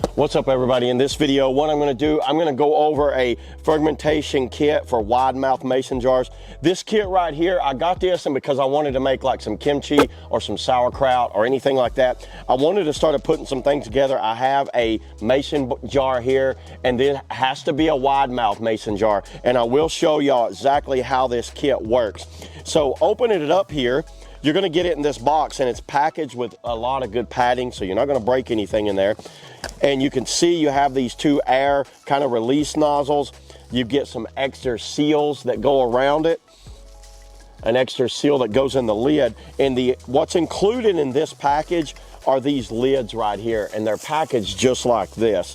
What's up, everybody? In this video, what I'm going to do, I'm going to go over a fermentation kit for wide mouth mason jars. This kit right here, I got this and because I wanted to make like some kimchi or some sauerkraut or anything like that. I wanted to start putting some things together. I have a mason jar here, and it has to be a wide mouth mason jar, and I will show y'all exactly how this kit works. So opening it up here, you're going to get it in this box, and it's packaged with a lot of good padding, so you're not going to break anything in there. And you can see you have these two air kind of release nozzles. You get some extra seals that go around it, an extra seal that goes in the lid. And what's included in this package are these lids right here, and they're packaged just like this.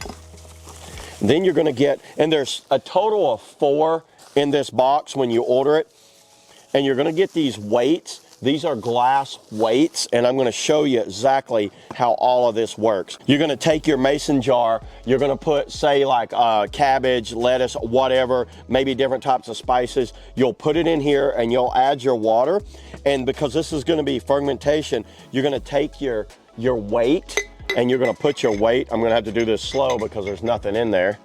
Then you're going to get, and there's a total of 4 in this box when you order it, and you're going to get these weights. These are glass weights, and I'm going to show you exactly how all of this works. You're going to take your mason jar, you're going to put, say, like cabbage, lettuce, whatever, maybe different types of spices. You'll put it in here and you'll add your water. And because this is going to be fermentation, you're going to take your weight and you're going to put your weight. I'm going to have to do this slow because there's nothing in there.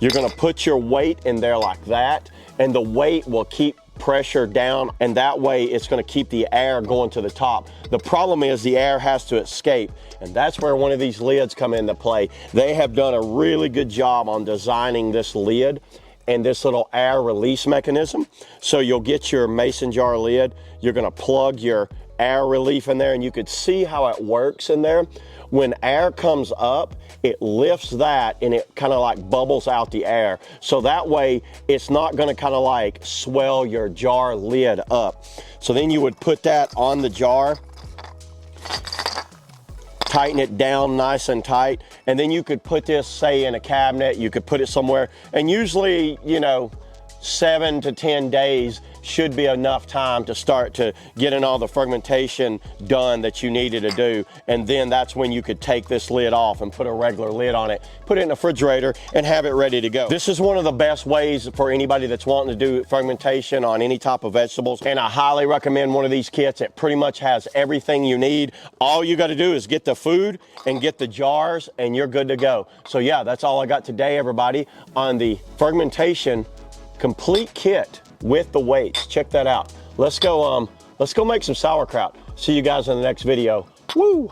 You're going to put your weight in there like that, and the weight will keep pressure down, and that way it's going to keep the air going to the top. The problem is the air has to escape, and that's where one of these lids come into play. They have done a really good job on designing this lid and this little air release mechanism. So you'll get your mason jar lid, you're going to plug your air relief in there, and you could see how it works in there. When air comes up, it lifts that and it kind of like bubbles out the air. So that way it's not going to kind of like swell your jar lid up. So then you would put that on the jar, tighten it down nice and tight, and then you could put this, say, in a cabinet. You could put it somewhere, and usually, you know, 7 to 10 days should be enough time to start to getting all the fermentation done that you needed to do. And then that's when you could take this lid off and put a regular lid on it, put it in the refrigerator, and have it ready to go. This is one of the best ways for anybody that's wanting to do fermentation on any type of vegetables, and I highly recommend one of these kits. It pretty much has everything you need. All you got to do is get the food and get the jars, and you're good to go. So yeah, that's all I got today, everybody, on the fermentation complete kit with the weights. Check that out. Let's go make some sauerkraut. See you guys in the next video. Woo!